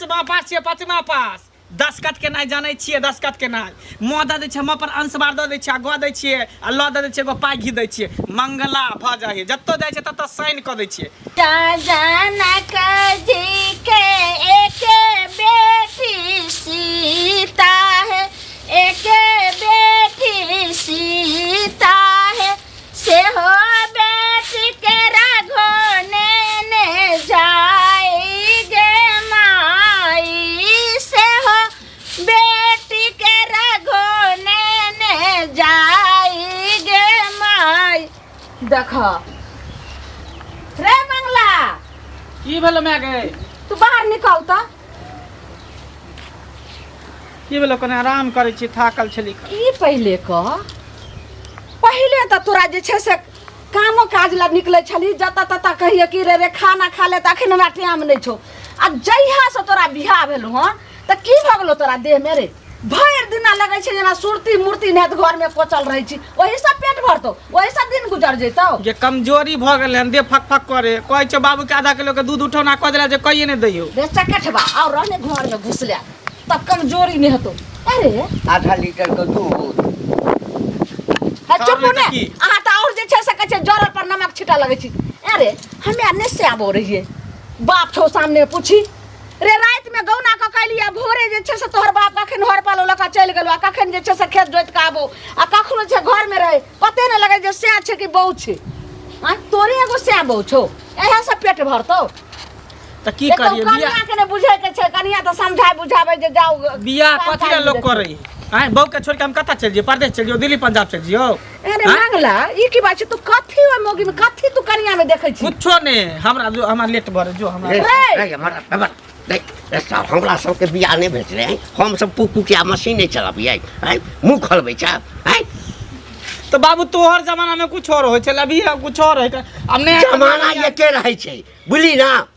पाँचवा पास छियै, पाँचवा पास। 10 कट के नहीं जाने छियै, 10 कट के नहीं। मुँह दे दै छियै, हम अपन अंशवार दे दै छियै, ग दै छियै, आ ल दे दै छियै, एगो पाइ घी दै छियै। मंगला भ जाइ जत्तो जाइ छै तत्तो साइन क दै छियै। जनक जी के एक बेटी सीता है, एक बेटी सीता है, से हो बेटी के रघोने ने जाई गे माई, से हो बेटी के रघोने ने जाई गे माई। देखो रे मंगला, की भेलो मैं गए? तू बाहर निकल तो। की भेलो? कने आराम करै छी, थाकल छली। ई पहले कह, पहले तो तोरा जे छै से कामो काज ला निकले छली, जता तता कहिए कि रे खाना खा ले, तखन हमरा टाइम नहीं छो। आ जहिया से तोरा बियाह भेलो हन त की भ गेलो तोरा देह में रे? भर दिना लगे छै जेना सुरती मूर्ति नेत घर में कोचल रहे छी, ओही से पेट भरतो, ओही से दिन गुजर जैतो। जे कमजोरी भ गेल हन, दे फक फक करे। कहै छै बाबू के आधा किलो के दूध उठौना क देला जे कहिए नहीं दैयो। रे चकठबा और रहने घर में घुस ले, तब कमजोरी नहीं हतो। अरे आधा लीटर के दूध चुप ने, अहाँ त और जे छै से कहै छै जरल पर नमक छिटा लगे छी। अरे हमे आने से आबो रहिए, बाप छौ सामने पूछी रे, रात में गौना क कैलिया, भोरे जे छै से तोहर बाप कखन हर पालो लका चल गेलो, आ कखन जे छै से खेत जोत के आबो, आ कखनो छै घर में रहे, पते न लगे जे से छै कि बहु छै। आ तोरे एगो से बहु छौ, एहे से पेट भरतो। त की करिए? कनिया के ने बुझे के छै, कनिया त समझाय बुझाबै जे जाओ बियाह कथि ला लोग करे? आय बहू के छोड़ के हम कता चल जियो? परदेश चल जियो, दिल्ली पंजाब चल जियो? अरे मंगला, ई की बात छै? तू कथि ओय मोगी में कथि तू कनिया में देखै छी? कुछो ने, हमरा जो हमरा लेट भर जो हमरा सब हमरा सबके बियाह नहीं भेज रहे हैं, हम सब पुकु के मशीन नहीं चलाबिए, मुंह खोलबै छ। तो बाबू तोहर जमाना में कुछ और होय छल, अभी कुछ और है। हमने जमाना ये के रहे छै बुझली ना?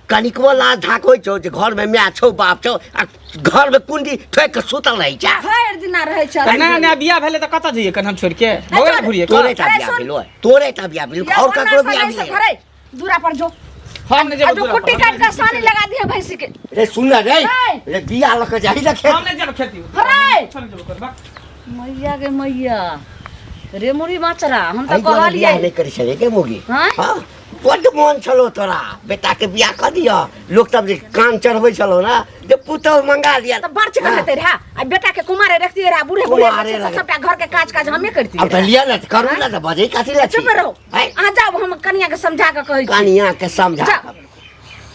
कनिकबो लाज धाक होइ छौ जे घर में माय छौ बाप छौ, आ घर में कुंडी ठोक के सुतल रही छ। भर दिना रहै छ। ना ना बियाह भेले त कता जइए कन हम छोड़ के? बगल घुरिए तोरे ता बियाह भेलो, तोरे ता बियाह भेलो, और ककरो बियाह भेलो? दूरा पर जो, हम ने जो कुट्टी काट के सानी लगा दिया भैंसी के। रे सुन ना रे, रे बियाह लक जाही ना खेत। हम ने जब खेती अरे छोड़ जब कर बा। मैया गे मैया, रे मुरी माचरा, हम आई त बियाह कहलिए नहीं करी छले के मोगी। हाँ? हां बड मन छलो तोरा बेटा के बियाह कर दिया। लोग तब जे कान चढ़बै छलो ना, जे पुतौ मंगा दिया त बड़ चिकन हेते रे। आ बेटा के कुमारे रखती रे, बूढ़े बूढ़े कुमारे लगे। सबटा घर के काज हमें करती। अब लिया ना करू ना, त बजे काथी ला छी? चुप रहो, आ जाओ, हम कनिया के समझा के कहै छी। कनिया के समझा, जा।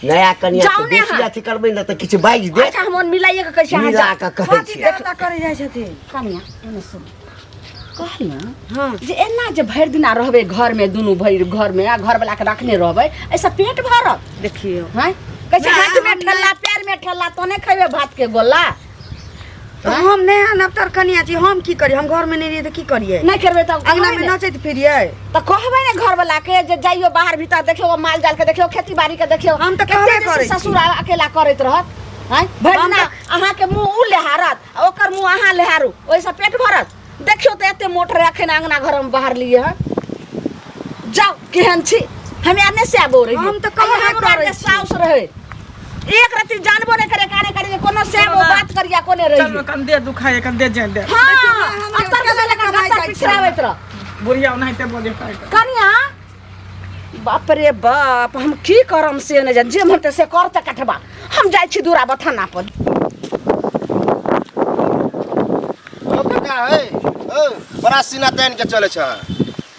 नया कनिया जाओ के ने बेसी हाँ। अथी करबै ना त किछ बाइज दे। अच्छा हम मिलाइए के कहै छी। मिला के कहै छी। देवता करे जाय छथिन कनिया। एने सुन कहलिया, हां जे एना जे भर दिना रहबे घर में, दुनु भर घर में, आ घर वाला के रखने रहबे, ऐसा पेट भरत। देखियो हैं कैसे हाथ में ठल्ला, पैर में ठल्ला, तो ने खइबे भात के गोला। तो हम नहीं आनब तर कनिया जी, हम की करी? हम घर में नहीं रहिए तो की करिए? नहीं करबे त अंगना में नचैत फिरिए त कहबे ने घर वाला के जे जाइयो बाहर भीतर, देखियो माल जाल के, देखियो खेती बाड़ी के, देखियो हम त कहबे करै छी। ससुर अकेला करैत रहत हैं। भरना अहाँ के मुंह उ लेहारत, ओकर मुंह अहाँ लेहारू, ओइसे पेट भरत। देखियो त एते मोटर रखे ना अंगना घर में बाहर लिए है। जाओ केहन छी, हमें आने से आबो रही। हम त कहबे करै छी। साउस रहे, एक रति जानबो नहीं करे, काने करे कोनो से वो बात करिया कोने रही। चल कंधे दुखाए, कंधे जान दे। हां अंतर के लगा गत्ता पिछरावत रह। बुढ़िया नहीं ते बोले काय कनिया बाप रे बाप, हम की करम से न जान, जे मनते से करते कटबा। हम जाय छी दूरा बथाना पर। ओ बेटा है, ओ बड़ा सीना तान के चले छ,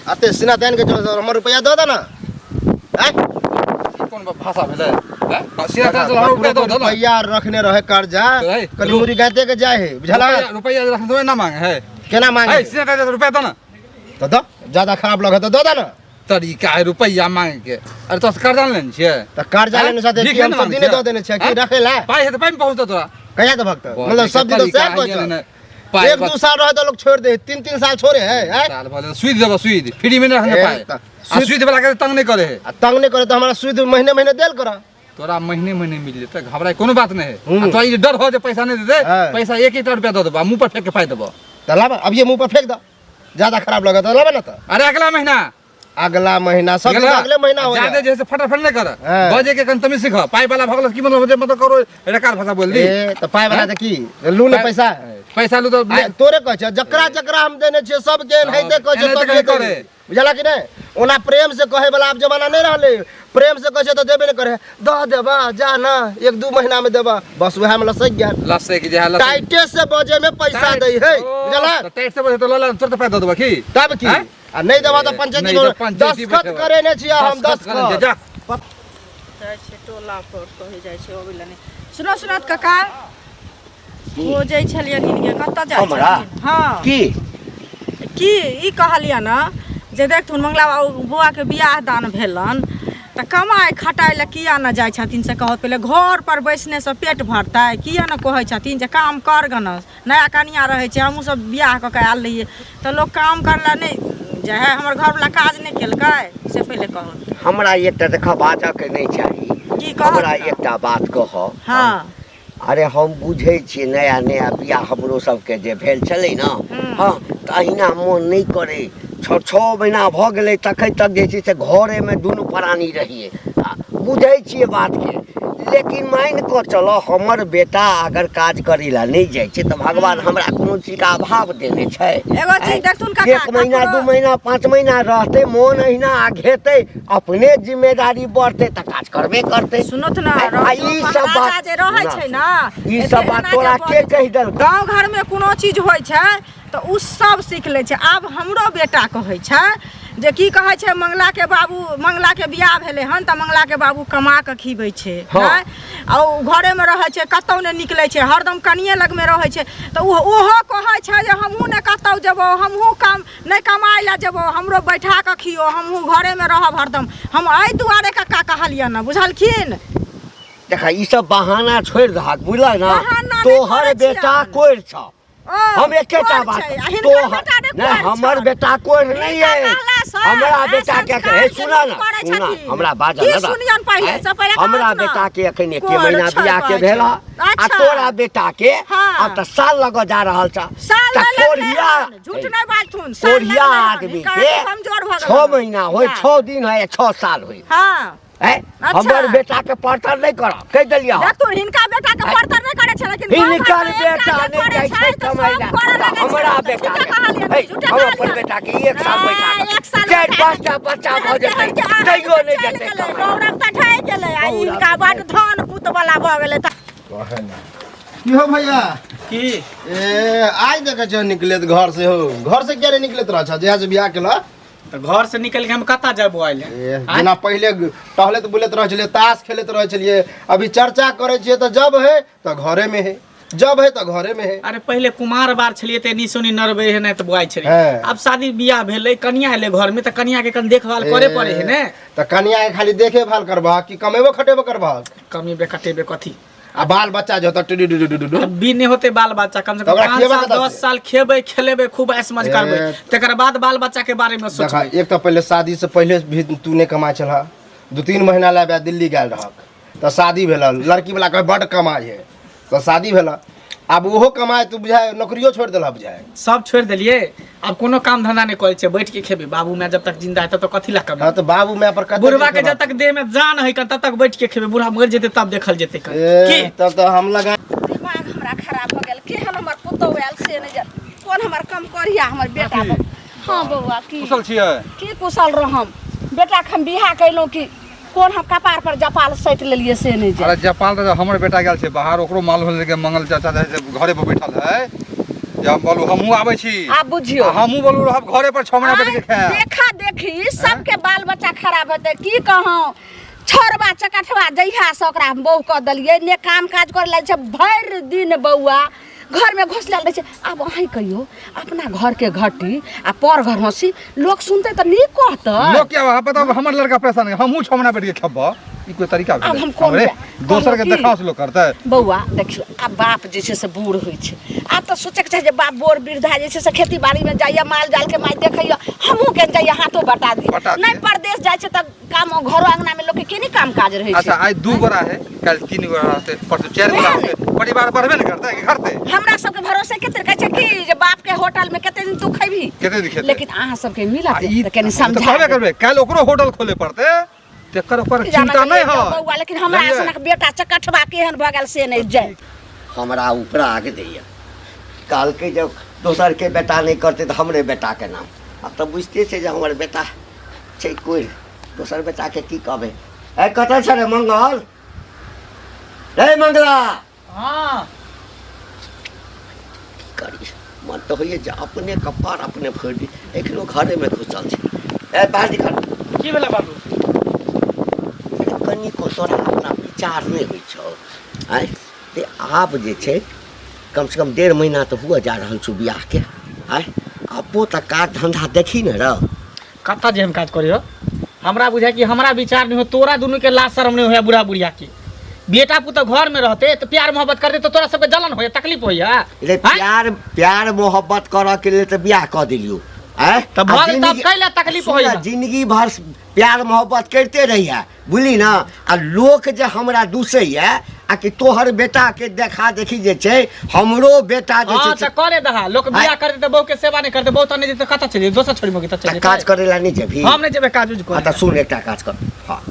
आते सीना तान के चले, हमर रुपया दे दे ना। हैं कौन भाषा भेलै? हैं सीधा चल, हम रुपया दो ना। रुपया रखने रहे कर्जा, है। कली मुरी गाते के जाए है, बुझला? रुपया रखने तो ना मांगे है, केना मांगे? है सीधा चल, रुपया दो ना। तो दो, ज्यादा खराब लगे तो दे दे ना। तरीका है रुपया मांगे के। अरे तो कर्जा लेने छिए तो कर्जा लेने साथे भीख हम नहीं सब दिन मांगे दे देने छै कि हैं? रखे ला? पाई है तो पाई में पहुंचतो तोरा। कहिया तो भक्त मतलब सब दिन तो साथ बच। एक दो साल रहे तो लोग छोड़ दे, 3-3 साल छोड़े है। साल भले सुई देबो, सुई फ्री में रखने ए, पाए। आ सुई वाला के तंग नहीं करे है। तंग नहीं करे तो हमारा सूद महीने महीने देल करा। तोरा महीने महीने मिल जेते, घबराए कोनो बात नहीं है। हम्म। तो ये डर हो जे पैसा नहीं देते, हाँ। पैसा 1 रुपया दे देबो, मुंह पर फेंक के पाई देबो। तो लाबा अब ये मुंह पर फेंक दो, ज्यादा खराब लगा तो लाबा ना। तो अरे अगला महीना अगला महीना सब दिन अगले महीना हो ज्यादा जाए जैसे फटाफट नहीं कर हाँ। बजे के कन तमी सीख पाई वाला भगल की मतलब करो रेकार भाषा बोल दी ए तो पाए वाला की लू ने पैसा पैसा लू तो तोरे कह छ जकरा जकरा हम देने छियै सब के नहीं दे कह छ एनाहिते तो करे। बुझला कि नहीं ओना प्रेम से कहे वाला अब जमाना नहीं रहले प्रेम से कहे तो देबे नहीं करे द देबा जा ना 1-2 महीना में देबा बस वह में लसक गया लसे की जे टाइटे से बजे में पैसा दे है बुझला तो टाइट से बजे तो लला तुरंत पैसा देबा की तब की हैं? आ नहीं देबा तो पंचायती नहीं तो में पंचायती दस्तखत बैठे करे ने छियै हम करे जा दस्तखत जाइ छै टोला पर कहि जाइ छै ओबिला नहि सुनो सुनत काका हो जाइ छलियै नीके कतऽ जाइ हमरा? छलियै हाँ की ई कहलियै न जे देखथुन मंगला बौआ के बियाह दान भेलन तऽ कमाइ खटाइ लए किया न जाइ छथिन से कहत पहिले घर पर बैसने से पेट भरतै किया न कहै छथिन जे काम कर गनस नया कनिया रहै छै हमहूँ सब बियाह कऽ के आयल रहियै तऽ लोक काम करला नहि जे है हमर घरवला काज नहि केलकै से पहिले कहत हमरा एकटा देखा बाजक नहीं चाहिए की कहत हमरा एकटा बात कह हाँ अरे हम बुझे छियै नया नया बियाह हमरो सबके जे भेल छलै ना हाँ तऽ अहिना मोन नहीं करे 6 महीना भऽ गेलै तखन तक जे छै से घरे में दुनू प्राणी रहिए बुझे छियै बात के लेकिन मान कऽ चलो हमर बेटा अगर काज करै ला नहीं जाइ छै तऽ भगवान हमरा कोनो चीज का अभाव देने छै एगो चीज देखथुन काका 1 महीना 2 महीना 5 महीना रहते मोन अहिना घेते अपने जिम्मेदारी बढ़ते तऽ काज करबे करते सुनत ना ई सब बात जे रहै छै ना ई सब बात तोरा के कहि देल गाँव घर में कोनो चीज होइ छै तऽ उ सब सीख लै छै आब हमरो बेटा कहै छै जे की कहै छै मंगला के बियाह भेलै हन तऽ मंगला के बाबू कमा के खिबै छै हाँ। आ घरे में रहै छै कतौ नहि निकलै छै हरदम कनिये लग में रहै छै तऽ ओहो कहै छै जे हमहूँ ने कतौ जेबो हमहूँ काम नहि कमाइ लए जेबो हमरो बैठा कऽ खियो हमहूँ घरे में रहब हरदम हम एहि दुआरे कक्का कहलियै न बुझलखिन देखा ई सब बहाना छोड़ दहक बुझल ना बहाना नहि तोहर करै बेटा छियै। कोर छ ओ, हम एकेटा कोर बात छै, आ हिनकर तोहर बेटा ने नहीं कोर हमर छनि। बेटा कोर नहीं है हिनका कहला सँ, हमरा आ बेटा के संस्कार हे के सुना लोक करै ना सुना छथिन। हमरा बाजल की ना सुनियन पहिले, हैं? से पहिले हमरा कहत ना। बेटा के एखन 1 कोर महीना छै बियाह के कहै भेला छै। आ अच्छा। तोरा बेटा के हाँ। अब तऽ साल लग जा रहल छ साल तऽ लग कोरिया झूठ नहीं बाजथुन साल कोरिया लग आदमी निकाल के कमजोर भऽ 6 महीना होय 6 दिन होय 6 साल होय हाँ हैं अच्छा। हमर बेटा के पढ़तर नहीं कर कह देलिया देखथुन हिनका बेटा के पढ़तर नहीं करे छै लेकिन हिनकर बेटा नहीं जाइ छै कमाइ ला हमरा बेटा के हम अपन बेटा के 1 साल बैठा 4-5 टा बच्चा भऽ जेतै तैयो नहीं जेतै कमाइ। गौरव तऽ ठै गेलै आ हिनका बड धन पुत वाला भऽ गेलै तऽ की हो भैया की ए आज देखे छ निकलत घर से हो घर से क्या रे निकलत रह छ जहाँ से बियाह केला तो घर से निकल के हम कता जाबो आइले जेना पहले टहले तो बुलत रह छलिए ताश खेलत रह छलिए अभी चर्चा करे छिए तो जब है तो घरे में है जब है तो घरे में है अरे पहले कुमार बार छलिए ते निसोनी नरबे है नहीं तो बुआई छलिए हाँ। अब शादी बियाह भेलै कनिया एले घर में तो कनिया के कन देखभाल करे पड़े है ने तो कनिया के खाली देखे भाल करबा कि कमेबो खटेबो करबा कमी बे कटेबे कथी आ बाल बच्चा जो त अब भी नहीं होते बाल बच्चा कम से कम ओकरा 5 खियेबे साल कतऽ 10 से? साल खेबे खेलेबे खूब ऐश मौज करबे तकर बाद बाल बच्चा के बारे में देखा सोचबे एक तो पहले शादी से पहले भी तू ने कमाए छला 2-3 महीना लाबे दिल्ली गेल रहक तो शादी भेल लड़की वाला कहे बड कमाई है तो शादी भेल अब ओहो कमाए तू बुझाए नौकरियो छोड़ देला बुझाए सब छोड़ दिलिए अब कोनो काम धंधा नहीं करे छे बैठ के खेबे बाबू मैं जब तक जिंदा है तब तो कथी ला कभी हाँ तो बाबू मैं पर कते बुढ़वा के देखेबा? जब तक देह में जान है तब तक बैठ के खेबे बूढ़ा मर जेते तब देखल जेते ए, की तब तो हम लगा दिमाग हमरा खराब हो गेल केहन हमर पुतौ आयल से नहि जान कोन हमर कम करिया हमर बेटा हाँ बौआ की कुशल छियै की कुशल रहम बेटा के हम बियाह कैलहुँ कि कोन हम कपार पर जपाल सैट लेलिए से नहि जान अरे जापान तो हमर बेटा गेल छै बाहर ओकरो मालूम भेल के मंगल चाचा जे घरे पर बैठल है जब बोलू हमहूँ आबै छी आब बुझियो हमहूँ बोलू रहब घरे पर 6 महीना बैठ के खाए देखा देखी सबके बाल बच्चा खराब हेतै की कहूँ छोड़बा चकठवा जहिया से ओकरा हम बहू कऽ देलियै ने काम काज करे लागै छै भरि दिन बौआ घर में घुसलल रहै छै आब अहीं कहियो अपना घर के घटी आ पर घर हंसी लोग सुनते तऽ नीक कहतै लोग क्या बताओ हमर लड़का परेशान है हमहूँ 6 महीना बैठ के खेब ई कोई तरीका अब हम भेलै कोन हमरे बे- दोसर के कहलहुँ देखाव से लोग करतै बौआ देखियो आब बाप जे छै से बूढ़ होइ छै आब तऽ सोचैके छै जे बाप बोर वृद्धा जे छै से खेती बाड़ीमे जाइए माल जाल के माइ देखैया हमहूँ के जाइए हाथो बटा दी बटा दियै। नहीं परदेश जाइ छै तऽ काम घरो अंगना में लोग के केनी काम काज रहै अच्छा छै आज 2 गोरा है कल 3 गोरा रहते परसों 4 गोरा होते परिवार बढ़बे न करतै कि घटतै हमरा सबके भरोसे कते कहै छै कि जे बाप के होटल में कते दिन तू खैबी कते दिखेतै लेकिन अहाँ सबके मिलत ई तऽ कनी तऽ समझा कहबे देब। करबै कल ओकरो होटल खोले पड़तै तेकर ओकर जाना चिंता नहीं चाहिए है बौआ लेकिन हमरा सनक बेटा चकठबा केहन भऽ गेल से नहीं जाय हमरा ऊपर आगे दैया काल के जब दोसर के बेटा नहीं करते तो हमरे बेटा के नाम अब तो बुझते छे जे हमर बेटा छै कोई दोसर बेटा के की कहबे ए कतऽ छै रे मंगल रे मंगला हाँ करी मन तो होइए जे अपने कपार अपने फोड़ दी एखनो घरे में घुसल छै ए बाहर निकल की भेलै बाबू कनी को तोरा अपना विचार नहीं होइ छौ आय ते आब जे छै कम से कम 1.5 महीना तो हुआ जा रहल छौ बियाह के आय अपो तक काज धंधा देखी न रह कत्ता जे हम काज करियो हमरा बुझाय कि हमरा विचार नहीं हो तोरा दोनों के लाज शर्म नहीं होया बुढ़ा बुढ़िया के बेटा पुतो घर में रहते तो प्यार मोहब्बत करते तो तोरा सबके जलन होया तकलीफ होया रे प्यार मोहब्बत करऽ के लिए तो बियाह कऽ दिलियो आय तब भऽ गेल तब कैला तकलीफ सुन होइया न, जिंदगी भर प्यार मोहब्बत करते रहिए बुझली ना आ लोक जे हमरा दूसैया आ कि तोहर बेटा के देखा देखी जे छै हमरो बेटा जे हां छै त करे दहा लोग बियाह करते तो बहू के सेवा नहीं करते बहू तो नहीं जेते कत्ता चली दोसर छोड़ी मगे त त चली काज करे ला नहीं जेबी हम नहीं जेबे काज उज हाँ करे तो सुन एकटा काज कर हाँ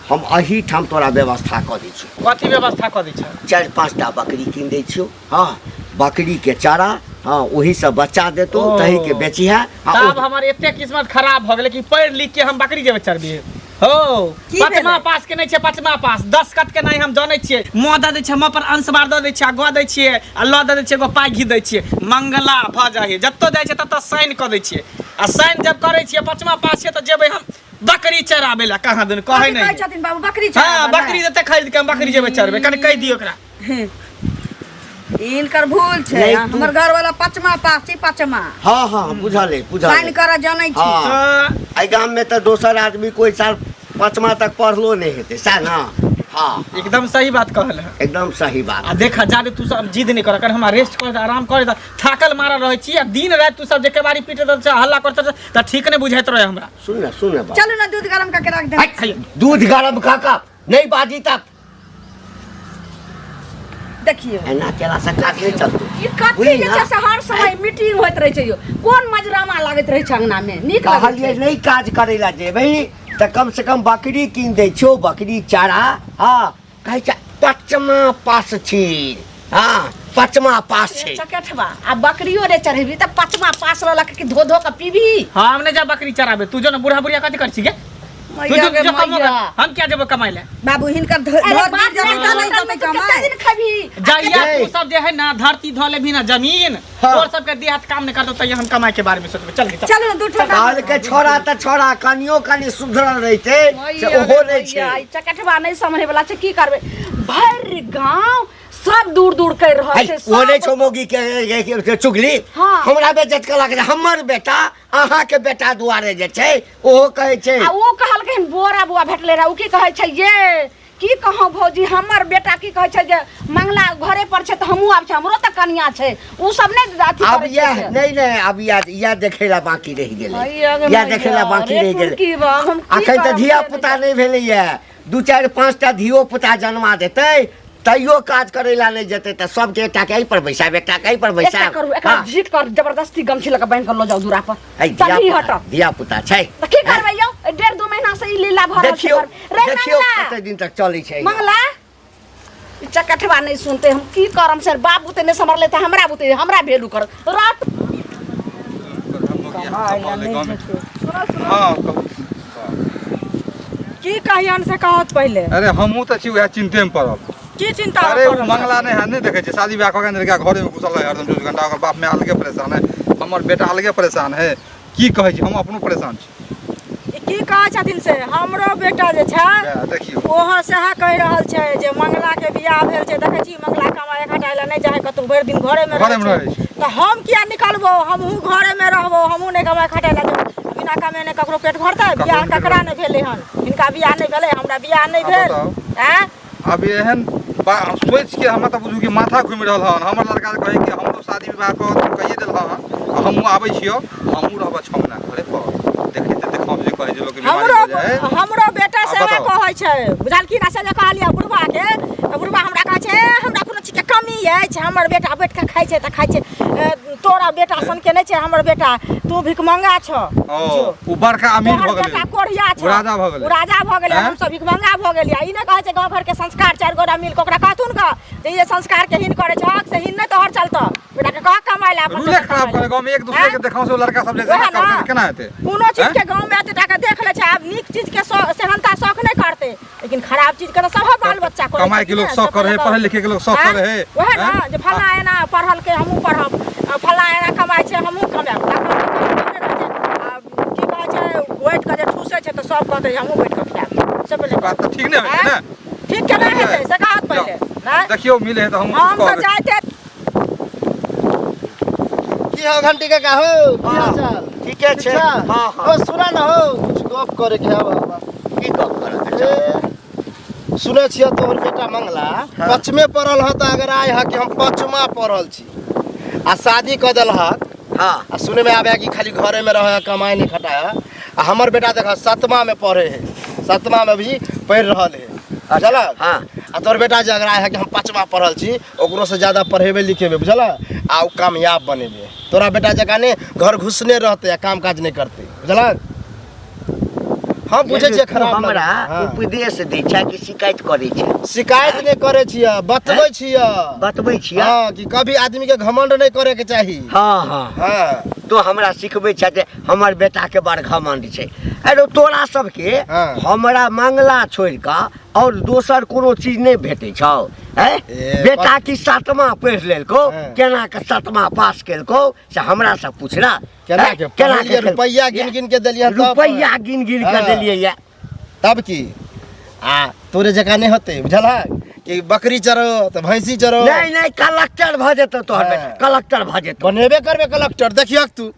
हम अही ठाम तोरा व्यवस्था कऽ दै छियौ कथी व्यवस्था क दै छ 4-5 टा बकरी कीन दै छियौ हाँ बकरी के चारा हाँ वही सब बच्चा देतो ओ। तही के बेची है तब हमर एते किस्मत खराब भ गेलै कि पढ़ लिख के हम बकरी जेबे चरबी हो की पचमा भेलै? पास के नहीं छै पचमा पास 10 कट के नहीं हम जानै छियै मुँह दऽ दै छियै हम अपन अंशबार दऽ दै छियै गऽ दै छियै आ लऽ दऽ दै छियै एगो पाइ घी दै छियै मंगला भऽ जाइ है जत्तो जाइ छै तत्तो साइन कऽ दै छियै आ साइन जब करै छियै पचमा पास छै तऽ जेबै हम बकरी चराबे ला कहाँ दिन कहै कहै नहीं छथिन बाबू बकरी हाँ चराबऽ बकरी देते खरीद के हम बकरी जेबे चरबे कनि कहि दियौ ओकरा इनकर भूल छै नहीं, तू- हमर घर वाला पचमा पास छै पचमा हाँ हाँ बुझल है बुझल साइन है कर जानै छी हाँ एहि गाम में तो दोसर आदमी कोई साल 5मा तक पढ़लो नहीं हेतै सएह ना हाँ एकदम सही बात कहल है एकदम सही बात आ देखा जादे तू सब जिद नहीं कर कर हमरा रेस्ट कर आराम कर थाकल मारा रहे छी आ दिन रात तू सब जेके बारी पीटे दे हल्ला करते त ठीक नहीं बुझाइत रहे हमरा सुन ना बात चलू ना दूध गरम करके रख दे हट, दूध गरम काका नहीं बाजी तक देखिए एना केला से काज नहीं चलतो ई कथी बुझली जे ना? छै से हर समय मीटिंग होइत रहै छै यो कोन मजरामा लागैत रहै छै अंगना में नीक लागै कहलिए छै नहीं काज करे ला जेबै तो कम से कम बकरी कीन दै छियो बकरी चारा हाँ कहै छै 5मा पास छी हाँ 5मा पास छै चकेठवा आ बकरियो रे चढ़ेबी त पचमा पास रहलक कि धो धो के पीबी हम नहीं जा बकरी चराबे तू जो ना बुढ़ा बुढ़िया कथी कर छी गे तू मैया जो गे जो कमो मैया। हम क्या जेबो कमाई ले बाबू हिनकर अरे धर बाप रे जमीन नहीं होटल में जतै तू कमाई कितना दिन खबी जाइया ए। तू सब जे है ना धरती धो ले भी ना जमीन हाँ। और सबके देहात काम नहीं करतो त हम कमाई के बारे में सोचबे चल चल चलू ना दूध ठंडा काल के छोरा त छोरा कनियो कनि सुधरल रहिते से ओहो नहीं छै चकेठवा नहीं समझे वाला छै की करबे भर गांव सब दूर दूर कर रहल है, छै वो नहीं सब- छो मोगी के चुगली हाँ। हमरा बेइज्जत कलक जे हमर बेटा अहाँ के बेटा दुआरे जे छै ओहो कहै छै आ वो कहलखिन बोरा बुआ भेटले रहा उ की कहै छै ये की कहूँ भौजी हमर बेटा की कहै छै जे मंगला घरे पर छै तऽ हमहूँ आब छै हमरो तऽ कनिया छै उ सब नहीं अथी अब करै यह छै नहीं अब यह देखे ला बाकी रह गेलै मैया गे यह देखे ला मैया, बाकी रे रह गेलै फुलकी बा, हम की अखन तऽ करब धिया से पुता नहीं भेलैया 2-4-5टा धियो पुता जन्मा देतै तैयो काज करे ला नहीं जेतै तऽ सबके एकटा के एहि पर बैसाब एकटा के एहि पर एकटा बैसाब करू एकरा हाँ। झीट कर जबरदस्ती गमछी लगा बांध कर लो जाओ दूरा पर है, चली हट धिया पुता छै त की करबै यौ 1.5-2 महीना से ई लीला भर रहल छै देखियो घर। रे देखियो मंगला, कते दिन तक चलै छै मंगला ई चकठवा नहीं सुनते हम की करम सर बाप बुते नहीं समझले त हमरा बुते हमरा भेलू कर रात हाँ की कहियन से कहत पहले अरे हमहूँ तऽ छी वएह चिंते में पड़ल की चिंता अरे वो करब? मंगला नहीं है नहीं देखे छै शादी ब्याह कऽ के घरे में घुसल है हरदम 24 घंटा ओकर बाप में अलगे परेशान है हमर बेटा अलगे परेशान है की कहै छी हम अपनो परेशान छी ई की कहै छथिन से हमरो बेटा जे छै वएह देखियौ ओहो सएह कहि रहल छै जे मंगला के बियाह भेल छै देखै छी मंगला कमाए खटाइ लए नहीं जाए कतौ भरि दिन घरे में घरे में रहै रहै छै तऽ हम किया निकलबो हमहूँ घरे में रहबो हमहूँ नहीं कमाए खटाइ लए जेबो नाका में ने ककरो पेट भरता है? ककरो बियाह पेट ककरा नहीं भेले हन? हिनका बियाह नहीं भेले, हमरा बियाह नहीं भेल। हैं? अब एहन सोच के हम तो बुझू कि माथा घूमि रहल हन। हमर लड़का कहे कि हम तो शादी विवाह कहिए देल हन, हम आबै छियो, हमहू रहब छमना घरे पर देखब जे कहे जे लोग के बीमारी हो जाए। हमरो बेटा से बताओ। कहै छै, बुझलखिन? से जे कहलिए बुढ़वा के, तऽ बुढ़वा हमरा कहै छै हमरा कोनो चीज के कमी अछि, हमर बेटा बैठ के खाइ छै तऽ खाइ छै, तोरा बेटा सन के नहि छै हमर बेटा, तू भिखमंगा छ। ओ उ बड़का अमीर भ गेलै, बेटा कोढ़िया छ, उ राजा भ गेलै, उ राजा भ गेलै, हैं? हम सब भिखमंगा भ गेलियै। ई नहि कहै छै गांव घर के संस्कार चारि गोरा मिल के ओकरा कहथुन का जे ये संस्कार के हिन करे छक से हिन नहि तोहर चलतो। बेटा के कह कमाइ ला अपन रूले खराब करे गांव में एक दूसरे के देखाव से लड़का सब ले वएह जाए ना। केना हेतै? कोनो चीज के गांव में एते टाका देख ले छै, आब नीक चीज के सेहनता शौक नहीं करते, लेकिन खराब चीज के तो सब बाल बच्चा करे। कमाई के लोग शौक करे, पढ़े लिखे के लोग शौक करे है। वह ना जे फला एना पढ़ल के हमहू पढ़ब, फला एना कमाई छै हमहू कमाब। की कहै छै बैठ के जे ठूसे छै तऽ सब कहतै हमहू बैठ के खाएब। से पहिले बात तो ठीक नहीं है ना। ठीक के नहीं हेतै से कहत पहिले ना। देखियो मिले है तो हम हम उसको तो जाते की हो घंटी के का हो? की हाल चाल? ठीके छै। अच्छा। हाँ हाँ ओ सुना ना हो, कुछ गप करे के है बाबा। की गप करऽ? सुने छियै तोहर बेटा मंगला पचमे पढ़ल ह त अगर आय ह कि हम पचमा पढ़ल छी आ शादी क देल ह। हाँ आ सुने में आवे कि खाली घरे में रहे, कमाई नहीं खटाया। आ हमर बेटा देख 7मा में पढ़े है, 7मा में भी पढ़ रहल है। बुझल? हाँ। आ तोहर बेटा जे अगर आय है कि हम 5मा पढ़ल छी, ओकरो से ज्यादा पढ़ेबे लिखेबे, बुझल? आ उ कामयाब बनेबे। तोरा बेटा जका ने घर घुसने रहते, काम काज नहीं करते, बुझल? हम बुझे छियै खराब हमरा हाँ। उपदेश दै छै कि शिकायत करै छै? शिकायत नहीं करे छियै, बतबै छियै। बतबै छियै? हाँ कि कभी आदमी के घमंड नहीं करे के चाही। हाँ हाँ हाँ तो हमरा सिखबै छै जे हमर बेटा के बड़ घमंड छै। अरे तोरा सबके हाँ। हमरा मंगला छोड़ि कऽ और दोसर कोनो चीज नहीं भेटै छौ? ए, बेटा की 7मा पढ़ि लेलको, हाँ। केना के 7मा पास केलको से हमरा से पूछना। केना के पढ़लियै, रुपैया गिन गिन के देलियै तब? रुपैया गिन गिन के हाँ। देलियै ये। तब की आ तोरे जका नहीं होते, बुझल है? कि बकरी चरो तो भैंसी चरो। नहीं नहीं कलेक्टर भ जेतौ तोहर हाँ। बेटा, कलेक्टर भ जेतौ। बनेबे करबे कलेक्टर, देखियक तू।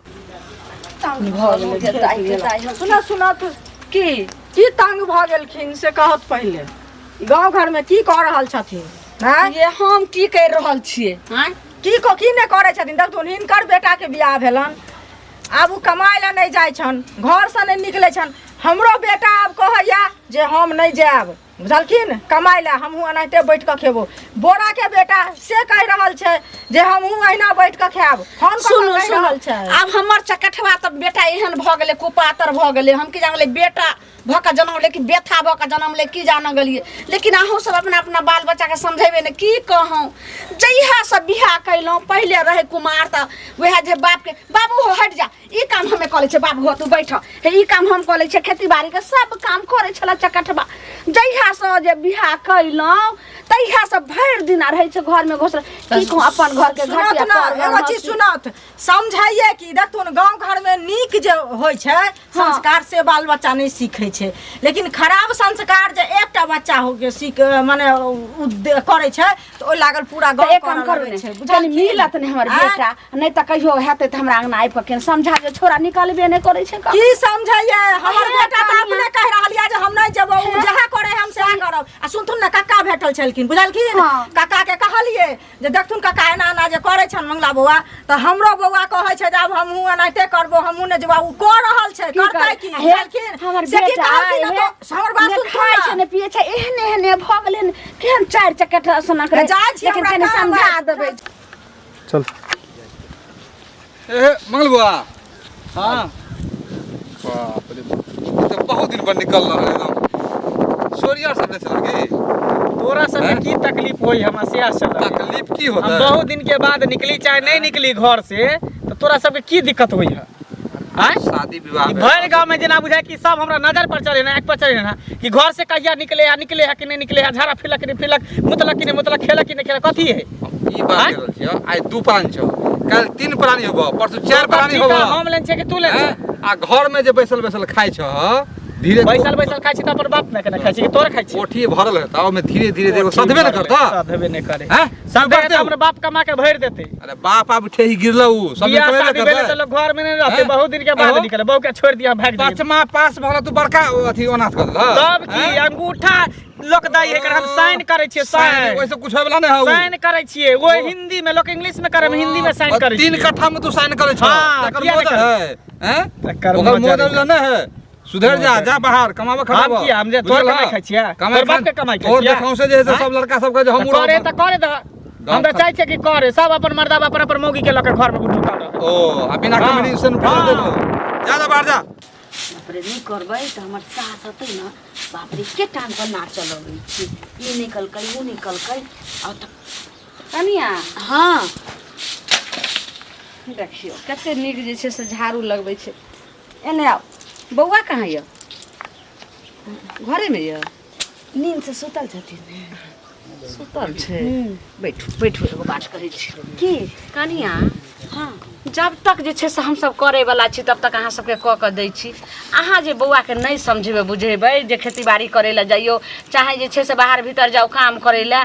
सुना सुना तू की तंग भ गेलखिन से कहत पहिले। गांव घर में की कह रहल छथिन? हैं? ये हम की कर रहल छियै? हैं? की नहीं करे छथिन? देखथुन हिनकर बेटा के बियाह भेलन, आब उ कमाए ला नहीं जाय छन, घर से नहीं निकले छन। हमरो बेटा आब कहैया जे हम नहीं जाब, बुझलखिन? कमाए ला हमहू एनाहिते बैठ के खेबो। बोरा के बेटा से कह रहल छै जे हमहू अहिना बैठ के खाएब। हम सुनो कह रहल छै आब हमर चकठवा त बेटा एहन भ गेलै, कुपातर भ गेलै। हम की जानले बेटा भ के जनम ले कि बेथा भ के जनम ले की जान गेलिए। लेकिन अहूँ सब अपना अपना बाल बच्चा के समझेबे ने की कहूँ। जहिया सब बियाह कैलहुँ, पहिले रहे कुमार त वएह जे बाप के बाबू हो हट जा, ई काम हमें करै छै, बाबू हो तू बैठ, हे ई काम हम करै छै, खेती बाड़ी के सब काम करै छला चकठवा। जहिया से जे बियाह कैलहुँ तहिया से भरि दिन रहै छै घर में घुसल। की कहूँ अपन घर के सुनत घटिया ना, कर एगो चीज सुनत समझाइए कि देखथुन गांव घर में नीक जे होइ छै संस्कार से बाल बच्चा नहीं सीखे छै, लेकिन खराब संस्कार जे एकटा बच्चा हो के सीख माने करे छै तो ओइ लागल पूरा गांव एक काम करू ने, कनी मिलत ने हमर बेटा, नहीं त कहियो हेतै त हमरा अंगना आबि के केन समझा जे छोरा निकलबे नहीं करे छै। की समझाइए? हमर बेटा त अपने कह रहल या जे हम नहीं जेबो, उ जहाँ करे हम से करब। आ सुनथुन ना काका भेटल छलखिन, बुझलखिन? हाँ। काका के कहलिए जे देखथुन काका एना एना जे करे छन मंगला बौआ, त हमरो बौआ कहै छै जे अब हमहू एनाहिते करबो, हमहू ने जेबा। उ क रहल छै, करतै की? बुझलखिन? हमर से की बेटा कहलखिन न तो हमर बात सुन खाइ छै ने पिए छै, एहने एहने भ गेलै ने, केहन चारि चक्कर सना करे। जाइ छी, लेकिन हमरा कनी काम समझा है। देबै। चल ए मंगल बुआ। हाँ बाप रे बाप, तो बहुत दिन पर निकल रहा है एकदम। सोरिया सब चल गई। तोरा सबके की तकलीफ होई हमरा से आज चल। तकलीफ की हम होता है? बहुत दिन के बाद निकली चाहे नहीं निकली घर से, तो तोरा सबके की दिक्कत होई है? आय शादी विवाह ई में भर गांव में जना बुझाय कि सब हमरा नजर पर चढ़े ना, एक पर चढ़े ना कि घर से कहिया निकले है कि नहीं निकले है, झाड़ा फिरलक कि नहीं फिरलक, मुतलक कि नहीं मुतलक, खेलक कि नहीं खेलक, कथी है? ई बात आँय? कर रहल छियो। आइ 2 प्राणी छौ, काल 3 प्राणी होबो, परसू 4 प्राणी ठीक होबो। है, हम लेन छै कि तू लेन छै? आ घर में जे बैसल बैसल खाइ छ धीरे बैसल बैसल खाइ छी त अपन बाप ने केना खाइ छी कि तोरा खाइ छी कोठी भरल है ताव में धीरे धीरे देखो सधबे न करता सधबे नहीं करे हैं सब हमर बाप कमा के भर देते अरे बाप आप ठेही गिरलो उ सब बियाह करे शादी भेले त लोग घर में नहीं रहते बहुत दिन के बाद निकले बहू के छोड़ दिया भाग जाए पांचमा पास भला तू बड़का अथी अनाथ कर देला तब की अंगूठा लोक दाई एकर हम साइन करे छियै साइन वैसे कुछ होय वाला नहीं हो साइन करे छियै वो हिंदी में लोग इंग्लिश में करे हिंदी में साइन करे 3 कट्ठा में तू साइन करे छ हाँ, तकर किया मॉडल नहीं है हैं तकर ओकर मॉडल मॉडल न है सुधर जा बाहर कमावे खराब हम किया हम जे तोर कमाई खाइ छियै तोर बाप के कमाई खाइ और छियै देखौ से जे है सब लड़का सब के जे हम करे त करे द हम त चाहै छियै कि करे सब अपन मर्दा अपन अपन मौगी के लके घर में ढुका रहे ओ आ बिना कम्युनिकेशन कर देलो जा बाहर जा बाप रे नहीं करबै त हमर सास हतै न बाप रे के टाइम पर नाच चलबै छी ई निकल कई वो निकल कई आ त कनिया हाँ देखियो कते नीक जे छै से झाड़ू लगबै छै एने आउ बौआ कहाँ य घरे में य नींद से सुतल छथिन सुतल छै बैठू बैठू एगो बात कहै छी की कनिया हाँ जब तक जे छै से हमसब करे वाला छी तब तक अहाँ सबके कऽ के दै छी अहाँ जे बौआ के नहीं समझेबै बुझेबै जे खेती बाड़ी करे ला जाइयो चाहे जे छै से बाहर भीतर जाओ काम करे ला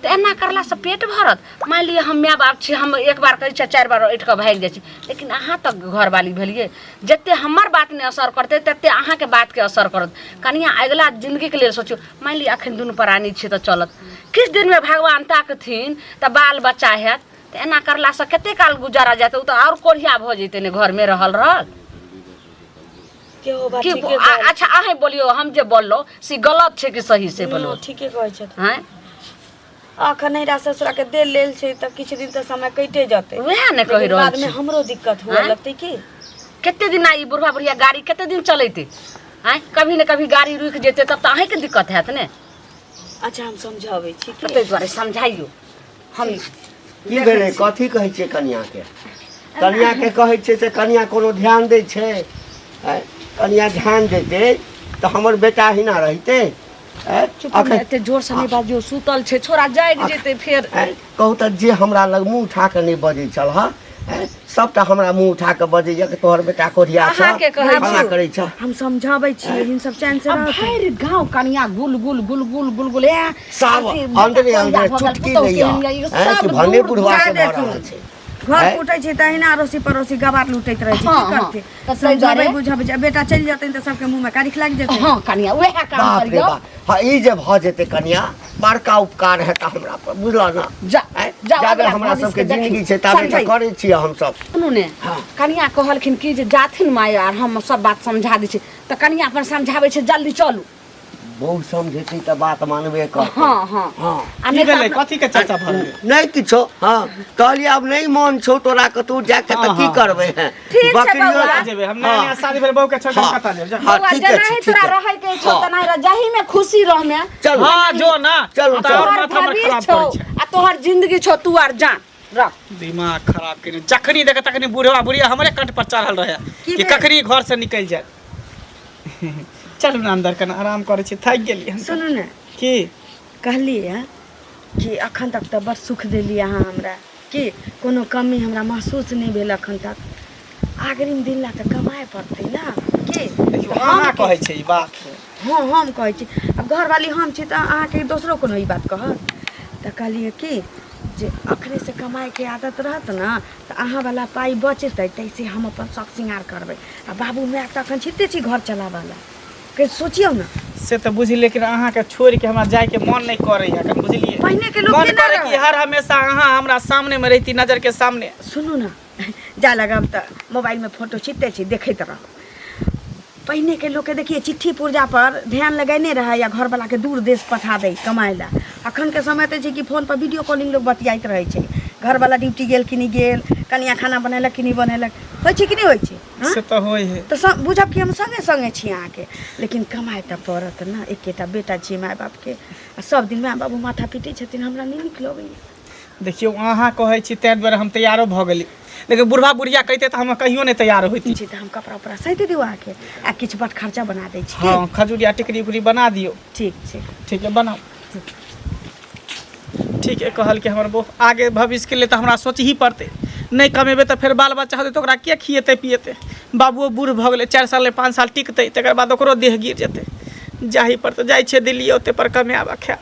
तो एना करला से पेट भरत मान लिअ हम माय बाप छी हम एक बार कहै छियै 4 बार उठि कऽ भागि जाइ छी लेकिन अहाँ तक घरवाली भेलिए जते हमर बात ने असर करते तते अहाँ के बात के असर करत कनिया अगला जिंदगी के लेल सोचियो मान लिअ अखन दुनू प्राणी छी तऽ चलत किस दिन में भगवान ताकथिन तऽ बाल बच्चा हैत तो एना करला से कते काल गुजारा जाते तो और कोढ़िया भ जैते ने घर में रहल अच्छा अहें बोलियो हम जे बोललो से गलत छै कि सही से बोलो ठीके कहै छै हैं अखन नैरा ससुरा के दे लेल छै त किछ दिन त समय कटे जते वएह ने कहि रहल बाद में छी हमरो दिक्कत हुआ लगते की कते दिन आई बुढ़वा बुढ़िया गाड़ी कते दिन चलैते हैं कभी न कभी गाड़ी रुक जेते तब त अहें के दिक्कत हैत ने अच्छा हम समझाबै छी की तै दुआरे समझाइयो हम की भेलै कथी कहै छियै कनिया के कहै छियै से कनिया कोनो ध्यान दै छै कनिया ध्यान देतै तऽ हमर बेटा हिना रहितै अखन एते जोर से नहीं बाजियो सुतल छै छोरा जाग जेते फेर कहू तऽ जे हमरा लग मुँह उठा कऽ नहि बजै छल हँ सबटा हमरा मुँह उठा कऽ बजैया कि तोहर बेटा कोढ़िया छ अहाँ के कहै फला करै छ हम समझाबै छी इन सब चैन से रहत भैर गांव कनिया गुल गुल गुल गुल गुल गुल ए सब अंदरे अंदरे चुटकी लैया कि भने बुढ़वा के भऽ रहल छै घर कुटै छै तहिना अड़ोसी पड़ोसी गवार लुटैत रहै छै की करते समझाबै बुझाबै छै बेटा चलि जेतै त सबके मुंह में कारिख लाग जेतै हां कनिया वएह काम बाप रे करियो बाप हाँ ई जे भऽ जेतै कनिया बड़का उपकार है तऽ हमरा पर बुझल ना जाबे हमरा सबके जिंदगी छै ताबे तऽ करै छियै हमसब सुनू ने कनिया कहलखिन कि जे जाथिन माय आर हम सब बात समझा दै छी तऽ कनिया अपन समझाबै छै जल्दी चलू बहुत समझेती तऽ बात मानबे कर हाँ हाँ हाँ आ की नहीं भेलै तऽ कथी के चर्चा भऽ गेलै नहीं किछो हाँ कहलिए अब नहीं मन छौ तोरा कतौ जाके तऽ की करबै हैं ठीक छै बकरियो बौआ। जेबे हम नया शादी भेल बहू के छोड़ के हाँ। कता जेब हाँ, बौआ ठीक है, जनाहि ठीक तोरा है। रहै के छौ हाँ। तनाहि रह जाहि में खुशी रह में चल हां जो ना चलू, तऽ और तोहर माथा हमर भविष्य खराब छौ करै छै आ तोहर जिंदगी छौ तू आर जान रख दिमाग खराब करे जखनी देख तखनी बुढ़वा बुढ़िया हमरे कंठ पर चढ़ल रहे कि कखनी घर से निकल जाए चलू ना अंदर कना आराम करे छी थाक गेली हम सुनू ने की कहलिए कि अखन तक तऽ बड़ सुख देली अहाँ हमरा कि कोनो कमी हमरा महसूस नहीं भेल अखन तक आगरिम दिन ला तऽ कमाए पड़तै ना कि देखियो अहाँ कहै छै ई बात हाँ हम कहै छी अब घरवाली हम छी तऽ अहाँके दोसरो कोनो ई बात कहत तऽ कहलिए कि जे अखने से कमाए के आदत रहत ना तऽ अहाँ वाला पाई बचतै तैसे हम अपन शौक श्रृंगार करबै आ बाबू माय तऽ अखन छिते छी घर चलावला के सोचियौ ना से तो बुझी लेकिन अहाँ के छोड़ के हमरा जाए के मन नहीं करे है कन बुझलिए पहिने के लोग मन केना करे कि रहै? हर हमेशा अहाँ हमरा सामने में रहती नजर के सामने सुनू ना जा लगब तऽ मोबाइल में फोटो छिटते छी देखैत रह पहिने के लोग के देखिए चिट्ठी पुर्जा पर ध्यान लगेने रहे या घर वाला के दूर देश पठा दे कमाए ला अखन के समय तऽ छै कि फोन पर वीडियो कॉलिंग लोग बतियाइत रहै छै घर वाला ड्यूटी गेल कि नहीं गेल कनिया खाना बनेलक कि नहीं बनेलक होइ छै कि नहीं होइ छै हाँ? से तो होय है तऽ बुझब कि हम संगे संगे छी अहाँके लेकिन कमाए तऽ पड़त ना एकेटा बेटा छी माय बाप के आ सब दिन माय बाबू माथा पीटे छथिन हमरा नहीं नीक लगैया देखियो अहाँ कहै छी तै दुआरे हम तैयारो भऽ गेली लेकिन बुढ़वा बुढ़िया कहते तऽ हम कहियो नहीं तैयार होती छी तऽ हम कपड़ा उपड़ा सहित दिउ अहाँके आ किछु बट खर्चा बना दै छी हाँ खजूरिया टिकरी उकरी बना दियो ठीक ठीक है बनाओ ठीक है कहल कि हमर बहु आगे भविष्य के लिए तो हमरा सोच ही पड़ते नहीं कमेबे तो फिर बाल बच्चा होते तो ओकरा के खिएते पिएते बाबुओ बूढ़ भऽ गेलै 4 साल 5 साल टिकतै तकर बाद ओकरो देह गिर जेतै जाही पर तऽ जाइ छै दिल्ली ओते पर कमाबा खाए